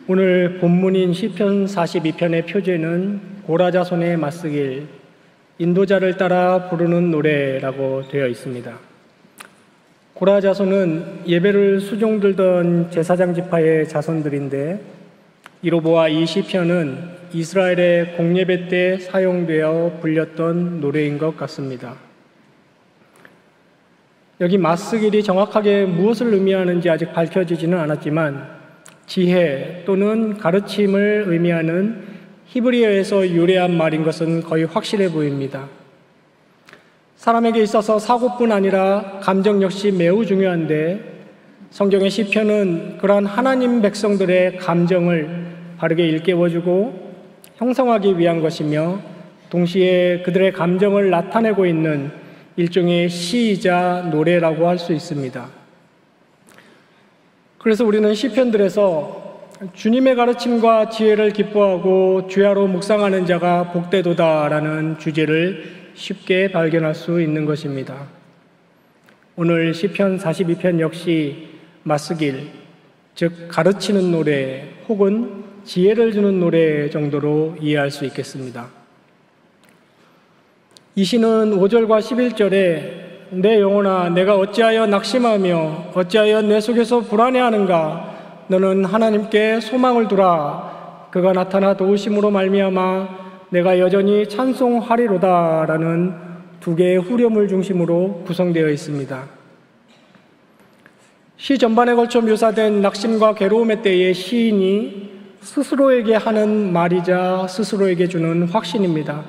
오늘 본문인 시편 42편의 표제는 고라자손의 맞쓰길, 인도자를 따라 부르는 노래라고 되어 있습니다. 고라자손은 예배를 수종들던 제사장 지파의 자손들인데, 이로 보아 이 시편은 이스라엘의 공예배 때 사용되어 불렸던 노래인 것 같습니다. 여기 맞쓰길이 정확하게 무엇을 의미하는지 아직 밝혀지지는 않았지만 지혜 또는 가르침을 의미하는 히브리어에서 유래한 말인 것은 거의 확실해 보입니다. 사람에게 있어서 사고뿐 아니라 감정 역시 매우 중요한데, 성경의 시편은 그러한 하나님 백성들의 감정을 바르게 일깨워주고 형성하기 위한 것이며, 동시에 그들의 감정을 나타내고 있는 일종의 시이자 노래라고 할 수 있습니다. 그래서 우리는 시편들에서 주님의 가르침과 지혜를 기뻐하고 주야로 묵상하는 자가 복되도다라는 주제를 쉽게 발견할 수 있는 것입니다. 오늘 시편 42편 역시 맞쓰길, 즉 가르치는 노래 혹은 지혜를 주는 노래 정도로 이해할 수 있겠습니다. 이 시는 5절과 11절에 내 영혼아 내가 어찌하여 낙심하며 어찌하여 내 속에서 불안해하는가, 너는 하나님께 소망을 두라. 그가 나타나 도우심으로 말미암아 내가 여전히 찬송하리로다 라는 두 개의 후렴을 중심으로 구성되어 있습니다. 시 전반에 걸쳐 묘사된 낙심과 괴로움의 때에 시인이 스스로에게 하는 말이자 스스로에게 주는 확신입니다.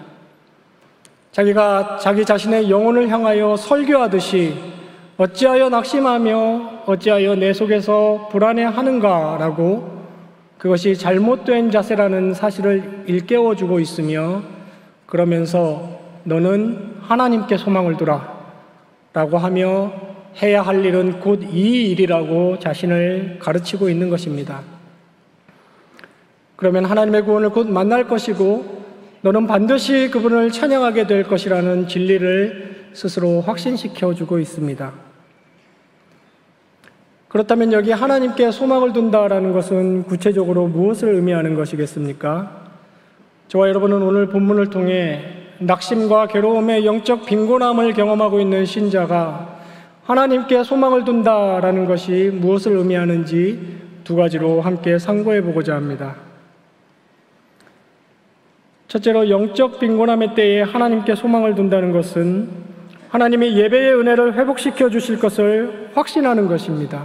자기가 자기 자신의 영혼을 향하여 설교하듯이 어찌하여 낙심하며 어찌하여 내 속에서 불안해하는가 라고, 그것이 잘못된 자세라는 사실을 일깨워주고 있으며, 그러면서 너는 하나님께 소망을 두라 라고 하며 해야 할 일은 곧 이 일이라고 자신을 가르치고 있는 것입니다. 그러면 하나님의 구원을 곧 만날 것이고 너는 반드시 그분을 찬양하게 될 것이라는 진리를 스스로 확신시켜주고 있습니다. 그렇다면 여기 하나님께 소망을 둔다라는 것은 구체적으로 무엇을 의미하는 것이겠습니까? 저와 여러분은 오늘 본문을 통해 낙심과 괴로움의 영적 빈곤함을 경험하고 있는 신자가 하나님께 소망을 둔다라는 것이 무엇을 의미하는지 두 가지로 함께 상고해 보고자 합니다. 첫째로, 영적 빈곤함의 때에 하나님께 소망을 둔다는 것은 하나님이 예배의 은혜를 회복시켜 주실 것을 확신하는 것입니다.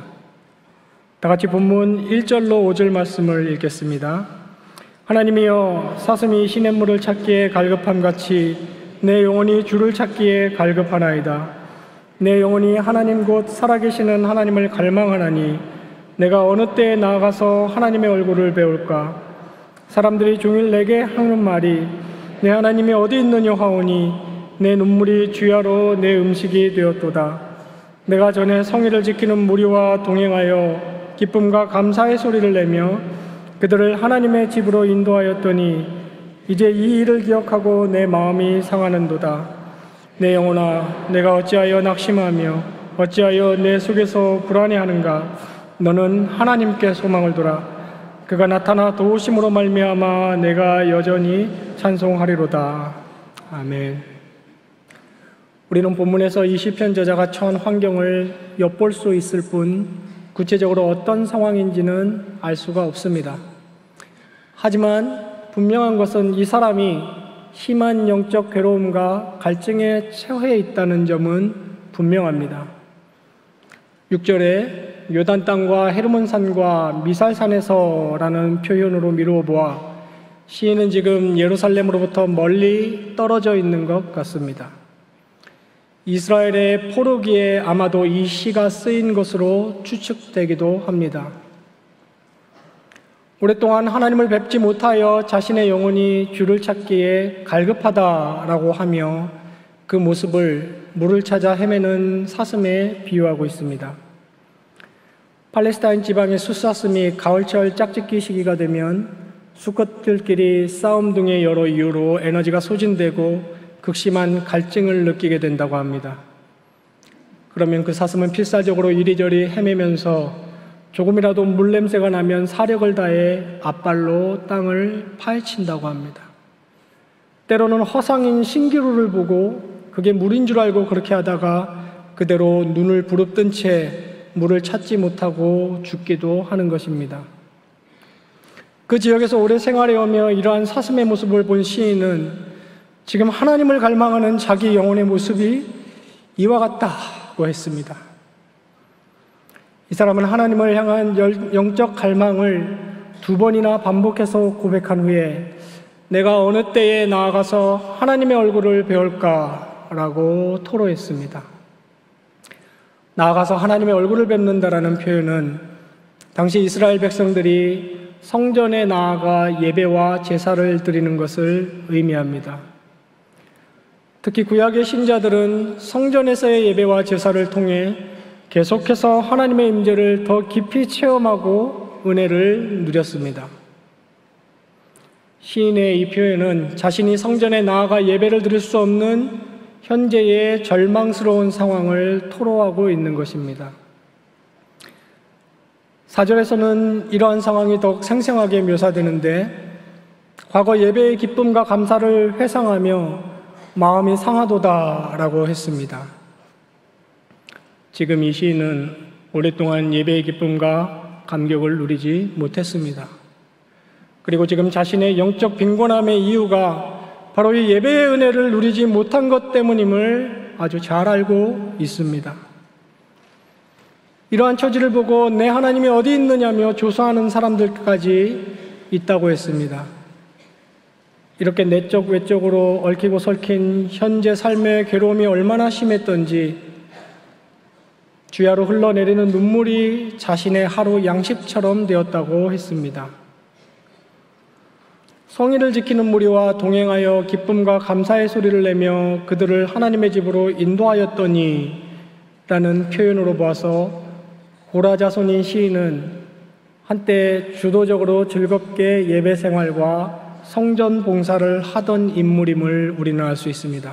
다 같이 본문 1절로 5절 말씀을 읽겠습니다. 하나님이여, 사슴이 시냇물을 찾기에 갈급함같이 내 영혼이 주를 찾기에 갈급하나이다. 내 영혼이 하나님 곧 살아계시는 하나님을 갈망하나니 내가 어느 때에 나아가서 하나님의 얼굴을 배울까? 사람들이 종일 내게 하는 말이 내 하나님이 어디 있느냐 하오니 내 눈물이 주야로 내 음식이 되었도다. 내가 전에 성의를 지키는 무리와 동행하여 기쁨과 감사의 소리를 내며 그들을 하나님의 집으로 인도하였더니 이제 이 일을 기억하고 내 마음이 상하는도다. 내 영혼아, 내가 어찌하여 낙심하며 어찌하여 내 속에서 불안해하는가? 너는 하나님께 소망을 두라. 그가 나타나 도우심으로 말미암아 내가 여전히 찬송하리로다. 아멘. 우리는 본문에서 이 시편 저자가 처한 환경을 엿볼 수 있을 뿐 구체적으로 어떤 상황인지는 알 수가 없습니다. 하지만 분명한 것은 이 사람이 심한 영적 괴로움과 갈증에 처해 있다는 점은 분명합니다. 6절에 요단 땅과 헤르몬 산과 미살산에서라는 표현으로 미루어 보아 시인은 지금 예루살렘으로부터 멀리 떨어져 있는 것 같습니다. 이스라엘의 포로기에 아마도 이 시가 쓰인 것으로 추측되기도 합니다. 오랫동안 하나님을 뵙지 못하여 자신의 영혼이 주를 찾기에 갈급하다라고 하며 그 모습을 물을 찾아 헤매는 사슴에 비유하고 있습니다. 팔레스타인 지방의 숫사슴이 가을철 짝짓기 시기가 되면 수컷들끼리 싸움 등의 여러 이유로 에너지가 소진되고 극심한 갈증을 느끼게 된다고 합니다. 그러면 그 사슴은 필사적으로 이리저리 헤매면서 조금이라도 물냄새가 나면 사력을 다해 앞발로 땅을 파헤친다고 합니다. 때로는 허상인 신기루를 보고 그게 물인 줄 알고 그렇게 하다가 그대로 눈을 부릅뜬 채 물을 찾지 못하고 죽기도 하는 것입니다. 그 지역에서 오래 생활해오며 이러한 사슴의 모습을 본 시인은 지금 하나님을 갈망하는 자기 영혼의 모습이 이와 같다고 했습니다. 이 사람은 하나님을 향한 영적 갈망을 2번이나 반복해서 고백한 후에 내가 어느 때에 나아가서 하나님의 얼굴을 배울까라고 토로했습니다. 나아가서 하나님의 얼굴을 뵙는다라는 표현은 당시 이스라엘 백성들이 성전에 나아가 예배와 제사를 드리는 것을 의미합니다. 특히 구약의 신자들은 성전에서의 예배와 제사를 통해 계속해서 하나님의 임재를 더 깊이 체험하고 은혜를 누렸습니다. 시인의 이 표현은 자신이 성전에 나아가 예배를 드릴 수 없는 현재의 절망스러운 상황을 토로하고 있는 것입니다. 4절에서는 이러한 상황이 더욱 생생하게 묘사되는데 과거 예배의 기쁨과 감사를 회상하며 마음이 상하도다라고 했습니다. 지금 이 시인은 오랫동안 예배의 기쁨과 감격을 누리지 못했습니다. 그리고 지금 자신의 영적 빈곤함의 이유가 바로 이 예배의 은혜를 누리지 못한 것 때문임을 아주 잘 알고 있습니다. 이러한 처지를 보고 내 하나님이 어디 있느냐며 조사하는 사람들까지 있다고 했습니다. 이렇게 내적 외적으로 얽히고 설킨 현재 삶의 괴로움이 얼마나 심했던지 주야로 흘러내리는 눈물이 자신의 하루 양식처럼 되었다고 했습니다. 성의를 지키는 무리와 동행하여 기쁨과 감사의 소리를 내며 그들을 하나님의 집으로 인도하였더니 라는 표현으로 보아서 고라 자손인 시인은 한때 주도적으로 즐겁게 예배 생활과 성전 봉사를 하던 인물임을 우리는 알 수 있습니다.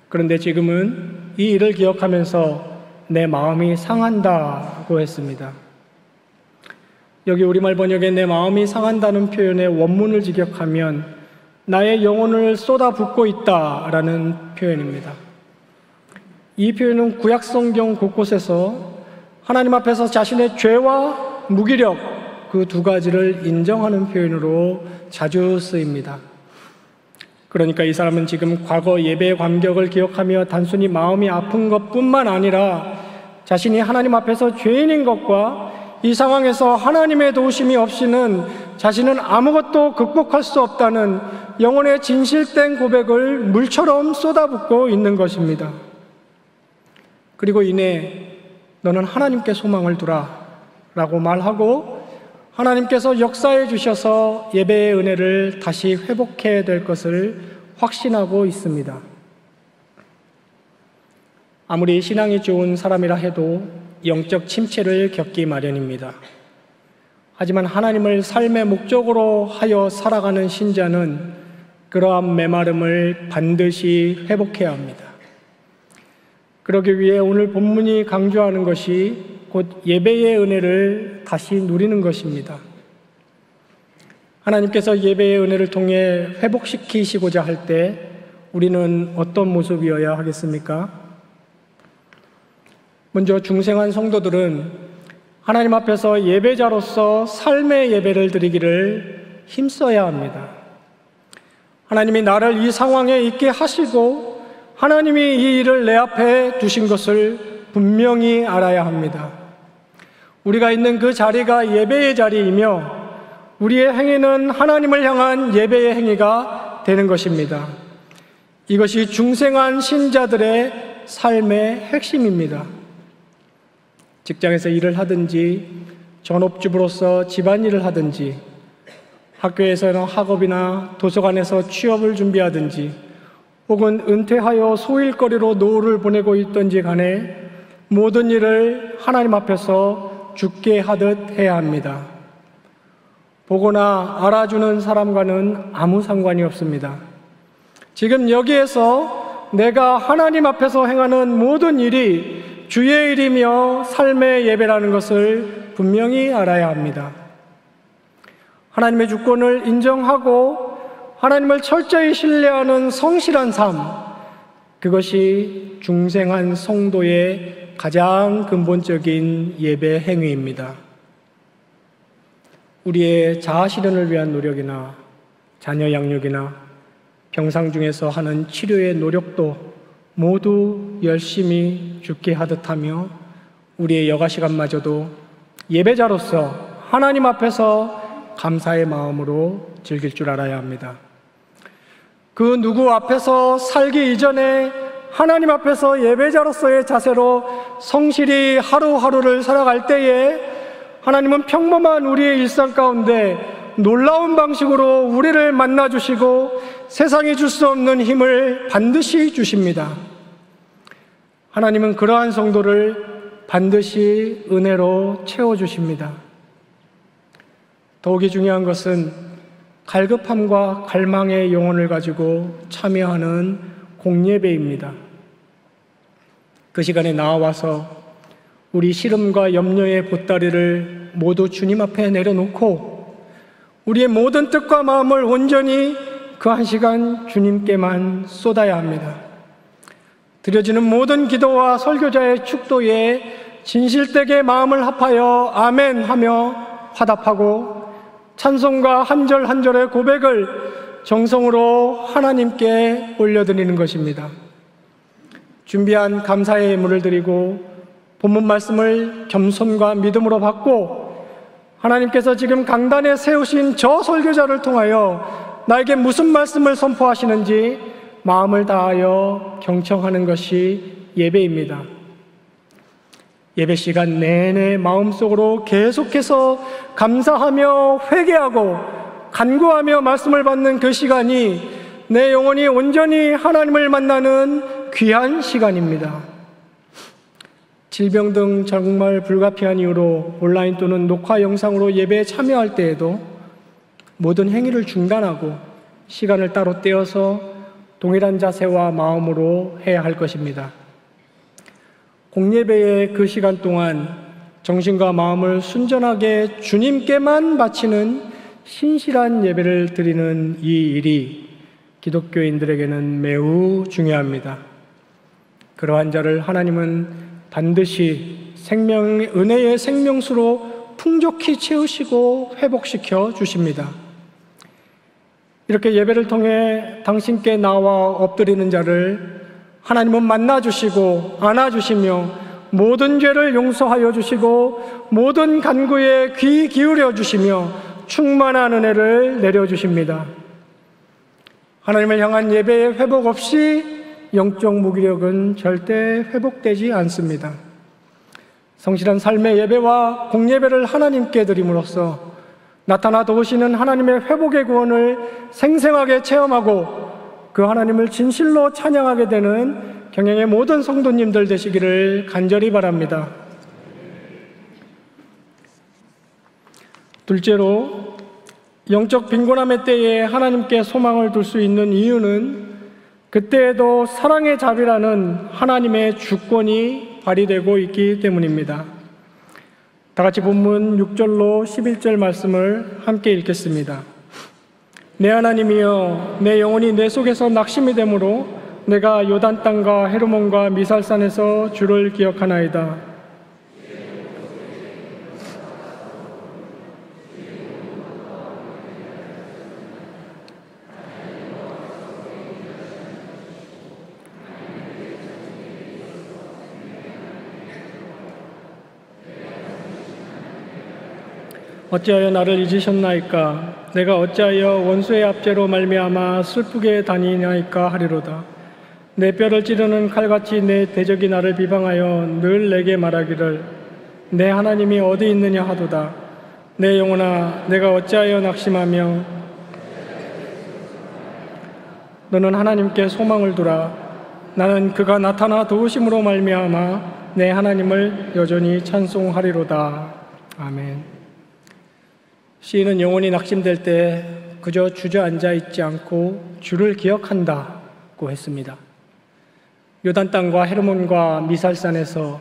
그런데 지금은 이 일을 기억하면서 내 마음이 상한다고 했습니다. 여기 우리말 번역에 내 마음이 상한다는 표현의 원문을 직역하면 나의 영혼을 쏟아붓고 있다라는 표현입니다. 이 표현은 구약 성경 곳곳에서 하나님 앞에서 자신의 죄와 무기력 그 두 가지를 인정하는 표현으로 자주 쓰입니다. 그러니까 이 사람은 지금 과거 예배의 감격을 기억하며 단순히 마음이 아픈 것뿐만 아니라 자신이 하나님 앞에서 죄인인 것과 이 상황에서 하나님의 도우심이 없이는 자신은 아무것도 극복할 수 없다는 영혼의 진실된 고백을 물처럼 쏟아붓고 있는 것입니다. 그리고 이내 너는 하나님께 소망을 두라 라고 말하고 하나님께서 역사해 주셔서 예배의 은혜를 다시 회복해야 될 것을 확신하고 있습니다. 아무리 신앙이 좋은 사람이라 해도 영적 침체를 겪기 마련입니다. 하지만 하나님을 삶의 목적으로 하여 살아가는 신자는 그러한 메마름을 반드시 회복해야 합니다. 그러기 위해 오늘 본문이 강조하는 것이 곧 예배의 은혜를 다시 누리는 것입니다. 하나님께서 예배의 은혜를 통해 회복시키시고자 할 때 우리는 어떤 모습이어야 하겠습니까? 먼저 중생한 성도들은 하나님 앞에서 예배자로서 삶의 예배를 드리기를 힘써야 합니다. 하나님이 나를 이 상황에 있게 하시고 하나님이 이 일을 내 앞에 두신 것을 분명히 알아야 합니다. 우리가 있는 그 자리가 예배의 자리이며 우리의 행위는 하나님을 향한 예배의 행위가 되는 것입니다. 이것이 중생한 신자들의 삶의 핵심입니다. 직장에서 일을 하든지 전업주부로서 집안일을 하든지 학교에서는 학업이나 도서관에서 취업을 준비하든지 혹은 은퇴하여 소일거리로 노후를 보내고 있든지 간에 모든 일을 하나님 앞에서 주께 하듯 해야 합니다. 보거나 알아주는 사람과는 아무 상관이 없습니다. 지금 여기에서 내가 하나님 앞에서 행하는 모든 일이 주의 일이며 삶의 예배라는 것을 분명히 알아야 합니다. 하나님의 주권을 인정하고 하나님을 철저히 신뢰하는 성실한 삶, 그것이 중생한 성도의 가장 근본적인 예배 행위입니다. 우리의 자아 실현을 위한 노력이나 자녀 양육이나 병상 중에서 하는 치료의 노력도 모두 열심히 죽게 하듯 하며 우리의 여가 시간마저도 예배자로서 하나님 앞에서 감사의 마음으로 즐길 줄 알아야 합니다. 그 누구 앞에서 살기 이전에 하나님 앞에서 예배자로서의 자세로 성실히 하루하루를 살아갈 때에 하나님은 평범한 우리의 일상 가운데 놀라운 방식으로 우리를 만나주시고 세상이 줄 수 없는 힘을 반드시 주십니다. 하나님은 그러한 성도를 반드시 은혜로 채워주십니다. 더욱이 중요한 것은 갈급함과 갈망의 영혼을 가지고 참여하는 공예배입니다. 그 시간에 나와서 우리 시름과 염려의 보따리를 모두 주님 앞에 내려놓고 우리의 모든 뜻과 마음을 온전히 그 한 시간 주님께만 쏟아야 합니다. 드려지는 모든 기도와 설교자의 축도에 진실되게 마음을 합하여 아멘 하며 화답하고 찬송과 한 절 한 절의 고백을 정성으로 하나님께 올려드리는 것입니다. 준비한 감사의 예물을 드리고 본문 말씀을 겸손과 믿음으로 받고 하나님께서 지금 강단에 세우신 저 설교자를 통하여 나에게 무슨 말씀을 선포하시는지 마음을 다하여 경청하는 것이 예배입니다. 예배 시간 내내 마음속으로 계속해서 감사하며 회개하고 간구하며 말씀을 받는 그 시간이 내 영혼이 온전히 하나님을 만나는 귀한 시간입니다. 질병 등 정말 불가피한 이유로 온라인 또는 녹화 영상으로 예배에 참여할 때에도 모든 행위를 중단하고 시간을 따로 떼어서 동일한 자세와 마음으로 해야 할 것입니다. 공예배의 그 시간 동안 정신과 마음을 순전하게 주님께만 바치는 신실한 예배를 드리는 이 일이 기독교인들에게는 매우 중요합니다. 그러한 자를 하나님은 반드시 은혜의 생명수로 풍족히 채우시고 회복시켜 주십니다. 이렇게 예배를 통해 당신께 나와 엎드리는 자를 하나님은 만나주시고 안아주시며 모든 죄를 용서하여 주시고 모든 간구에 귀 기울여 주시며 충만한 은혜를 내려주십니다. 하나님을 향한 예배의 회복 없이 영적 무기력은 절대 회복되지 않습니다. 성실한 삶의 예배와 공예배를 하나님께 드림으로써 나타나 도우시는 하나님의 회복의 구원을 생생하게 체험하고 그 하나님을 진실로 찬양하게 되는 경영의 모든 성도님들 되시기를 간절히 바랍니다. 둘째로, 영적 빈곤함의 때에 하나님께 소망을 둘 수 있는 이유는 그때에도 사랑의 자비라는 하나님의 주권이 발휘되고 있기 때문입니다. 다 같이 본문 6절로 11절 말씀을 함께 읽겠습니다. 내 하나님이여, 내 영혼이 내 속에서 낙심이 되므로 내가 요단 땅과 헤르몬과 미살산에서 주를 기억하나이다. 어찌하여 나를 잊으셨나이까? 내가 어찌하여 원수의 압제로 말미암아 슬프게 다니나이까 하리로다. 내 뼈를 찌르는 칼같이 내 대적이 나를 비방하여 늘 내게 말하기를 내 하나님이 어디 있느냐 하도다. 내 영혼아, 내가 어찌하여 낙심하며 너는 하나님께 소망을 두라. 나는 그가 나타나 도우심으로 말미암아 내 하나님을 여전히 찬송하리로다. 아멘. 시인은 영혼이 낙심될 때 그저 주저앉아 있지 않고 주를 기억한다고 했습니다. 요단 땅과 헤르몬과 미살산에서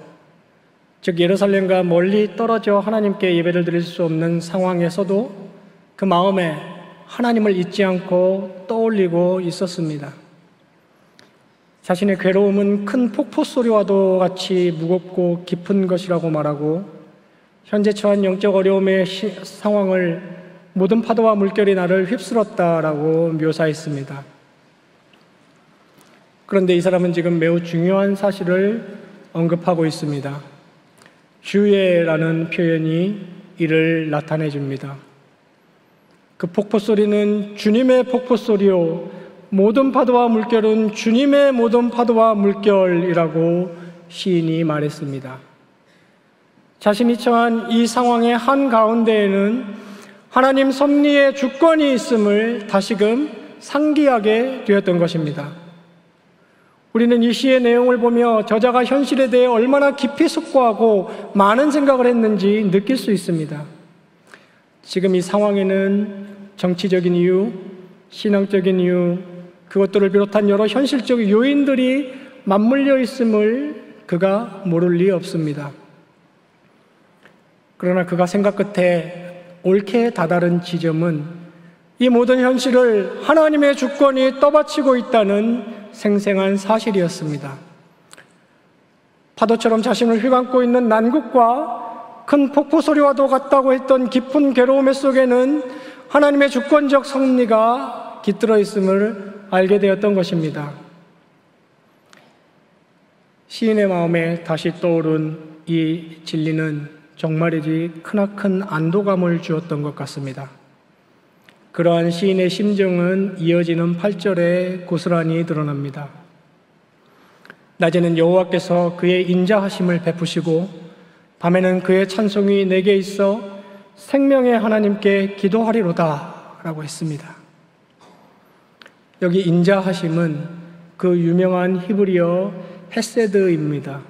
즉 예루살렘과 멀리 떨어져 하나님께 예배를 드릴 수 없는 상황에서도 그 마음에 하나님을 잊지 않고 떠올리고 있었습니다. 자신의 괴로움은 큰 폭포 소리와도 같이 무겁고 깊은 것이라고 말하고 현재 처한 영적 어려움의 상황을 모든 파도와 물결이 나를 휩쓸었다라고 묘사했습니다. 그런데 이 사람은 지금 매우 중요한 사실을 언급하고 있습니다. 주예라는 표현이 이를 나타내 줍니다. 그 폭포 소리는 주님의 폭포 소리요, 모든 파도와 물결은 주님의 모든 파도와 물결이라고 시인이 말했습니다. 자신이 처한 이 상황의 한가운데에는 하나님 섭리의 주권이 있음을 다시금 상기하게 되었던 것입니다. 우리는 이 시의 내용을 보며 저자가 현실에 대해 얼마나 깊이 숙고하고 많은 생각을 했는지 느낄 수 있습니다. 지금 이 상황에는 정치적인 이유, 신앙적인 이유, 그것들을 비롯한 여러 현실적 요인들이 맞물려 있음을 그가 모를 리 없습니다. 그러나 그가 생각 끝에 옳게 다다른 지점은 이 모든 현실을 하나님의 주권이 떠받치고 있다는 생생한 사실이었습니다. 파도처럼 자신을 휘감고 있는 난국과 큰 폭포 소리와도 같다고 했던 깊은 괴로움 속에는 하나님의 주권적 섭리가 깃들어 있음을 알게 되었던 것입니다. 시인의 마음에 다시 떠오른 이 진리는 정말이지 크나큰 안도감을 주었던 것 같습니다. 그러한 시인의 심정은 이어지는 8절에 고스란히 드러납니다. 낮에는 여호와께서 그의 인자하심을 베푸시고 밤에는 그의 찬송이 내게 있어 생명의 하나님께 기도하리로다 라고 했습니다. 여기 인자하심은 그 유명한 히브리어 헤세드입니다.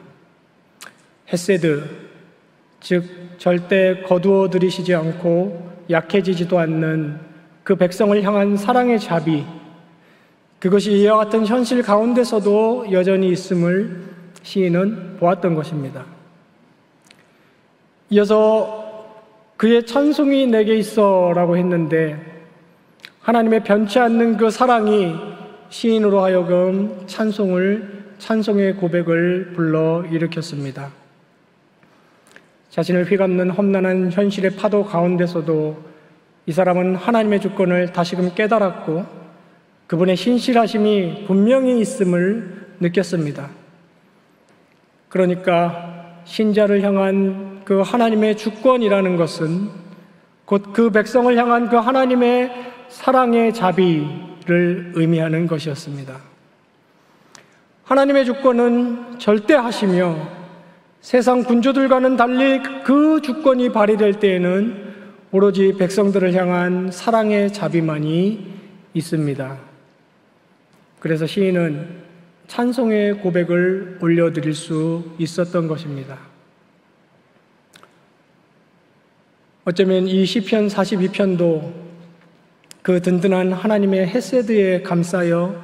헤세드, 즉 절대 거두어 들이시지 않고 약해지지도 않는 그 백성을 향한 사랑의 자비, 그것이 이와 같은 현실 가운데서도 여전히 있음을 시인은 보았던 것입니다. 이어서 그의 찬송이 내게 있어 라고 했는데 하나님의 변치 않는 그 사랑이 시인으로 하여금 찬송의 고백을 불러 일으켰습니다. 자신을 휘감는 험난한 현실의 파도 가운데서도 이 사람은 하나님의 주권을 다시금 깨달았고 그분의 신실하심이 분명히 있음을 느꼈습니다. 그러니까 신자를 향한 그 하나님의 주권이라는 것은 곧 그 백성을 향한 그 하나님의 사랑의 자비를 의미하는 것이었습니다. 하나님의 주권은 절대하시며 세상 군주들과는 달리 그 주권이 발휘될 때에는 오로지 백성들을 향한 사랑의 자비만이 있습니다. 그래서 시인은 찬송의 고백을 올려드릴 수 있었던 것입니다. 어쩌면 이 시편 42편도 그 든든한 하나님의 헤세드에 감싸여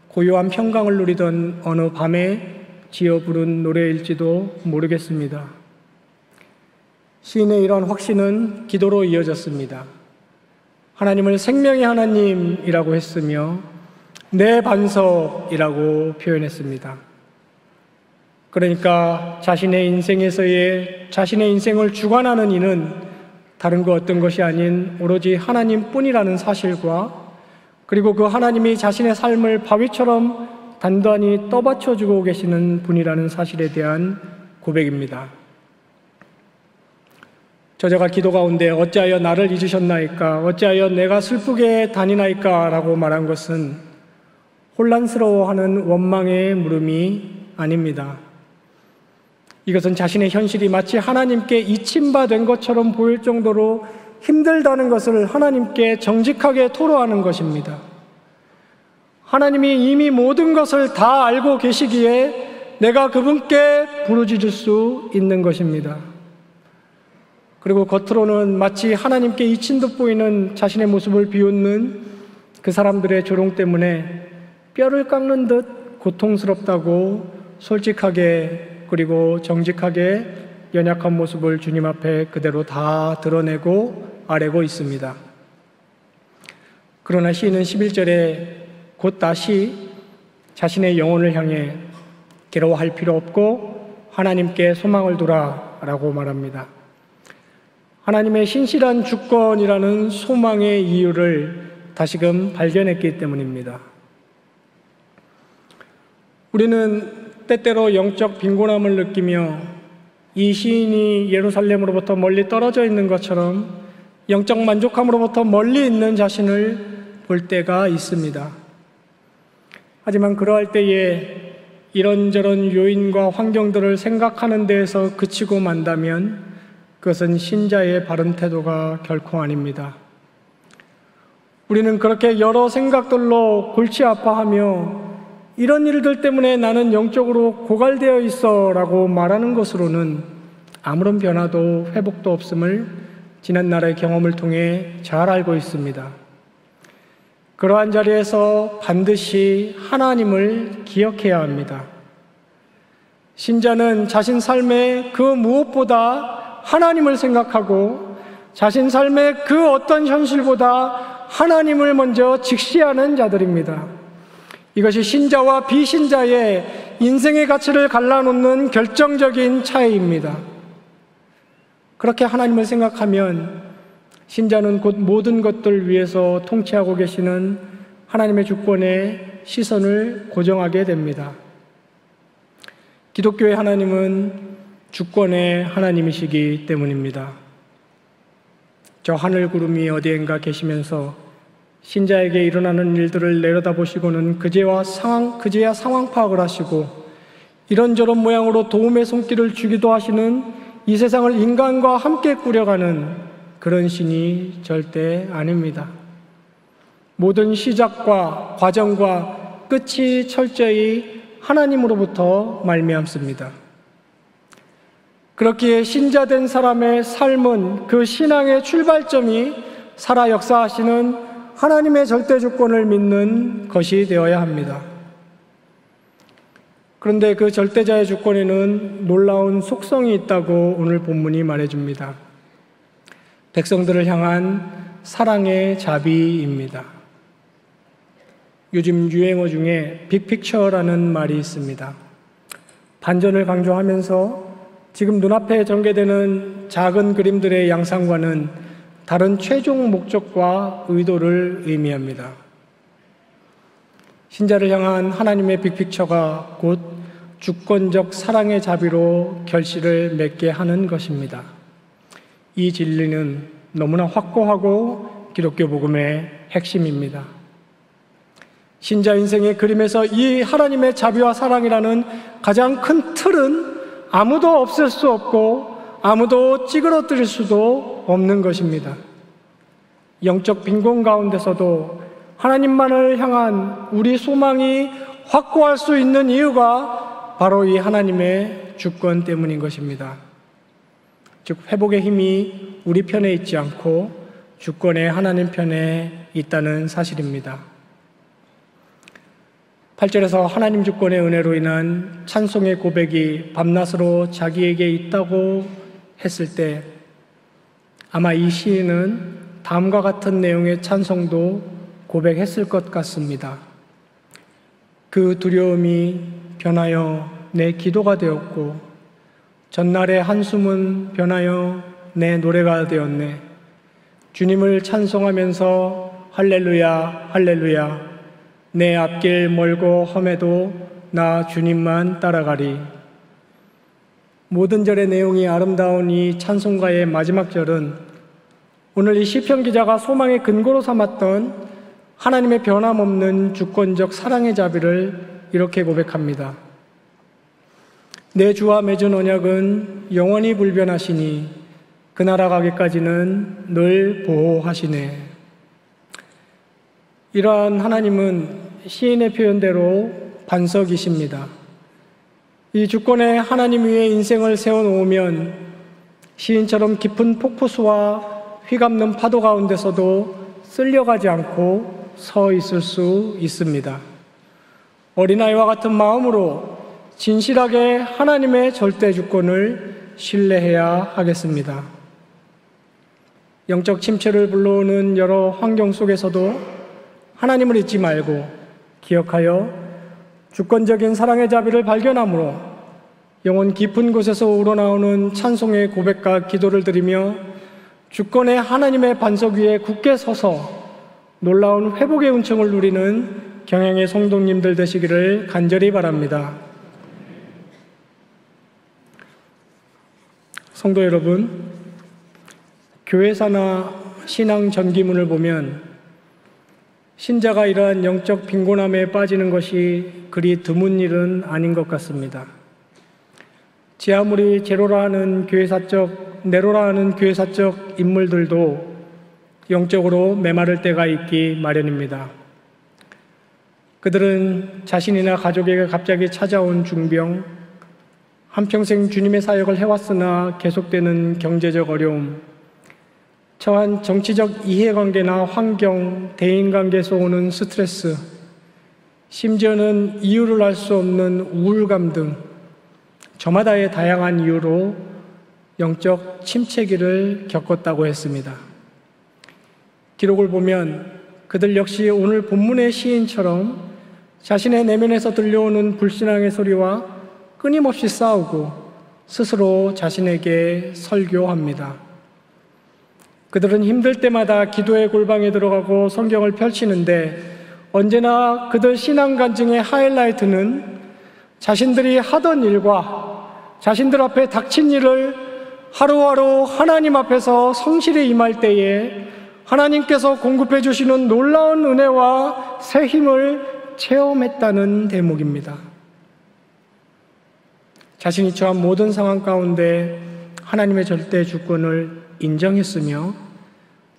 고요한 평강을 누리던 어느 밤에 지어 부른 노래일지도 모르겠습니다. 시인의 이런 확신은 기도로 이어졌습니다. 하나님을 생명의 하나님이라고 했으며 내 반석이라고 표현했습니다. 그러니까 자신의 인생을 주관하는 이는 다른 그 어떤 것이 아닌 오로지 하나님뿐이라는 사실과 그리고 그 하나님이 자신의 삶을 바위처럼 단단히 떠받쳐주고 계시는 분이라는 사실에 대한 고백입니다. 저자가 기도 가운데 어찌하여 나를 잊으셨나이까? 어찌하여 내가 슬프게 다니나이까? 라고 말한 것은 혼란스러워하는 원망의 물음이 아닙니다. 이것은 자신의 현실이 마치 하나님께 잊힘받은 것처럼 보일 정도로 힘들다는 것을 하나님께 정직하게 토로하는 것입니다. 하나님이 이미 모든 것을 다 알고 계시기에 내가 그분께 부르짖을 수 있는 것입니다. 그리고 겉으로는 마치 하나님께 잊힌 듯 보이는 자신의 모습을 비웃는 그 사람들의 조롱 때문에 뼈를 깎는 듯 고통스럽다고 솔직하게 그리고 정직하게 연약한 모습을 주님 앞에 그대로 다 드러내고 아뢰고 있습니다. 그러나 시인은 11절에 곧 다시 자신의 영혼을 향해 괴로워할 필요 없고 하나님께 소망을 두라 라고 말합니다. 하나님의 신실한 주권이라는 소망의 이유를 다시금 발견했기 때문입니다. 우리는 때때로 영적 빈곤함을 느끼며 이 시인이 예루살렘으로부터 멀리 떨어져 있는 것처럼 영적 만족함으로부터 멀리 있는 자신을 볼 때가 있습니다. 하지만 그러할 때에 이런저런 요인과 환경들을 생각하는 데에서 그치고 만다면 그것은 신자의 바른 태도가 결코 아닙니다. 우리는 그렇게 여러 생각들로 골치 아파하며 이런 일들 때문에 나는 영적으로 고갈되어 있어 라고 말하는 것으로는 아무런 변화도 회복도 없음을 지난날의 경험을 통해 잘 알고 있습니다. 그러한 자리에서 반드시 하나님을 기억해야 합니다. 신자는 자신 삶의 그 무엇보다 하나님을 생각하고 자신 삶의 그 어떤 현실보다 하나님을 먼저 직시하는 자들입니다. 이것이 신자와 비신자의 인생의 가치를 갈라놓는 결정적인 차이입니다. 그렇게 하나님을 생각하면 신자는 곧 모든 것들 위에서 통치하고 계시는 하나님의 주권에 시선을 고정하게 됩니다. 기독교의 하나님은 주권의 하나님이시기 때문입니다. 저 하늘 구름이 어디엔가 계시면서 신자에게 일어나는 일들을 내려다보시고는 그제야 상황 파악을 하시고 이런저런 모양으로 도움의 손길을 주기도 하시는 이 세상을 인간과 함께 꾸려가는 그런 신이 절대 아닙니다. 모든 시작과 과정과 끝이 철저히 하나님으로부터 말미암습니다. 그렇기에 신자된 사람의 삶은 그 신앙의 출발점이 살아 역사하시는 하나님의 절대 주권을 믿는 것이 되어야 합니다. 그런데 그 절대자의 주권에는 놀라운 속성이 있다고 오늘 본문이 말해줍니다. 백성들을 향한 사랑의 자비입니다. 요즘 유행어 중에 빅픽처라는 말이 있습니다. 반전을 강조하면서 지금 눈앞에 전개되는 작은 그림들의 양상과는 다른 최종 목적과 의도를 의미합니다. 신자를 향한 하나님의 빅픽처가 곧 주권적 사랑의 자비로 결실을 맺게 하는 것입니다. 이 진리는 너무나 확고하고 기독교 복음의 핵심입니다. 신자 인생의 그림에서 이 하나님의 자비와 사랑이라는 가장 큰 틀은 아무도 없앨 수 없고 아무도 찌그러뜨릴 수도 없는 것입니다. 영적 빈곤 가운데서도 하나님만을 향한 우리 소망이 확고할 수 있는 이유가 바로 이 하나님의 주권 때문인 것입니다. 즉 회복의 힘이 우리 편에 있지 않고 주권의 하나님 편에 있다는 사실입니다. 8절에서 하나님 주권의 은혜로 인한 찬송의 고백이 밤낮으로 자기에게 있다고 했을 때 아마 이 시인은 다음과 같은 내용의 찬송도 고백했을 것 같습니다. 그 두려움이 변하여 내 기도가 되었고 전날의 한숨은 변하여 내 노래가 되었네. 주님을 찬송하면서 할렐루야 할렐루야 내 앞길 멀고 험해도 나 주님만 따라가리. 모든 절의 내용이 아름다운 이 찬송가의 마지막 절은 오늘 이 시편 기자가 소망의 근거로 삼았던 하나님의 변함없는 주권적 사랑의 자비를 이렇게 고백합니다. 내 주와 맺은 언약은 영원히 불변하시니 그 나라 가기까지는 늘 보호하시네. 이러한 하나님은 시인의 표현대로 반석이십니다. 이 주권의 하나님 위에 인생을 세워놓으면 시인처럼 깊은 폭포수와 휘감는 파도 가운데서도 쓸려가지 않고 서 있을 수 있습니다. 어린아이와 같은 마음으로 진실하게 하나님의 절대 주권을 신뢰해야 하겠습니다. 영적 침체를 불러오는 여러 환경 속에서도 하나님을 잊지 말고 기억하여 주권적인 사랑의 자비를 발견함으로 영혼 깊은 곳에서 우러나오는 찬송의 고백과 기도를 드리며 주권의 하나님의 반석 위에 굳게 서서 놀라운 회복의 은총을 누리는 경향의 성도님들 되시기를 간절히 바랍니다. 성도 여러분, 교회사나 신앙 전기문을 보면 신자가 이러한 영적 빈곤함에 빠지는 것이 그리 드문 일은 아닌 것 같습니다. 제 아무리 제로라 하는 네로라 하는 교회사적 인물들도 영적으로 메마를 때가 있기 마련입니다. 그들은 자신이나 가족에게 갑자기 찾아온 중병, 한평생 주님의 사역을 해왔으나 계속되는 경제적 어려움, 처한 정치적 이해관계나 환경, 대인관계에서 오는 스트레스, 심지어는 이유를 알 수 없는 우울감 등 저마다의 다양한 이유로 영적 침체기를 겪었다고 했습니다. 기록을 보면 그들 역시 오늘 본문의 시인처럼 자신의 내면에서 들려오는 불신앙의 소리와 끊임없이 싸우고 스스로 자신에게 설교합니다. 그들은 힘들 때마다 기도의 골방에 들어가고 성경을 펼치는데 언제나 그들 신앙 간증의 하이라이트는 자신들이 하던 일과 자신들 앞에 닥친 일을 하루하루 하나님 앞에서 성실히 임할 때에 하나님께서 공급해 주시는 놀라운 은혜와 새 힘을 체험했다는 대목입니다. 자신이 처한 모든 상황 가운데 하나님의 절대 주권을 인정했으며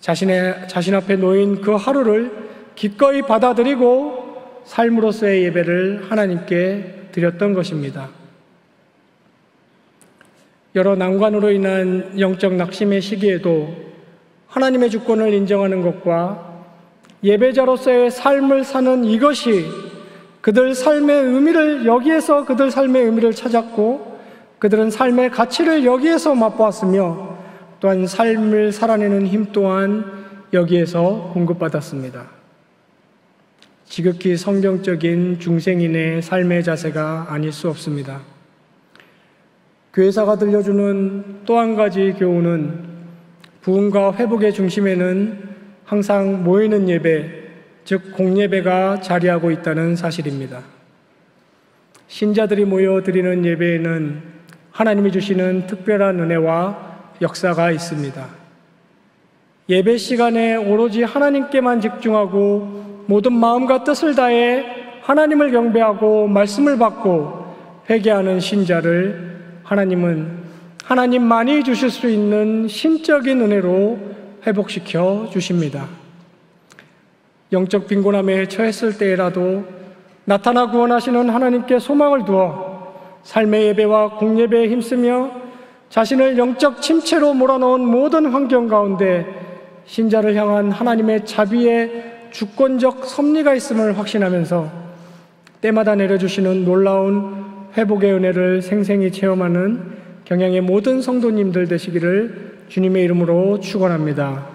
자신 앞에 놓인 그 하루를 기꺼이 받아들이고 삶으로서의 예배를 하나님께 드렸던 것입니다. 여러 난관으로 인한 영적 낙심의 시기에도 하나님의 주권을 인정하는 것과 예배자로서의 삶을 사는 이것이 그들 삶의 의미를 여기에서 그들 삶의 의미를 찾았고 그들은 삶의 가치를 여기에서 맛보았으며 또한 삶을 살아내는 힘 또한 여기에서 공급받았습니다. 지극히 성경적인 중생인의 삶의 자세가 아닐 수 없습니다. 교회사가 들려주는 또 한 가지 교훈은 부흥과 회복의 중심에는 항상 모이는 예배, 즉 공예배가 자리하고 있다는 사실입니다. 신자들이 모여 드리는 예배에는 하나님이 주시는 특별한 은혜와 역사가 있습니다. 예배 시간에 오로지 하나님께만 집중하고 모든 마음과 뜻을 다해 하나님을 경배하고 말씀을 받고 회개하는 신자를 하나님은 하나님만이 주실 수 있는 신적인 은혜로 회복시켜 주십니다. 영적 빈곤함에 처했을 때라도 나타나 구원하시는 하나님께 소망을 두어 삶의 예배와 공예배에 힘쓰며 자신을 영적 침체로 몰아넣은 모든 환경 가운데 신자를 향한 하나님의 자비의 주권적 섭리가 있음을 확신하면서 때마다 내려주시는 놀라운 회복의 은혜를 생생히 체험하는 경향의 모든 성도님들 되시기를 주님의 이름으로 축원합니다.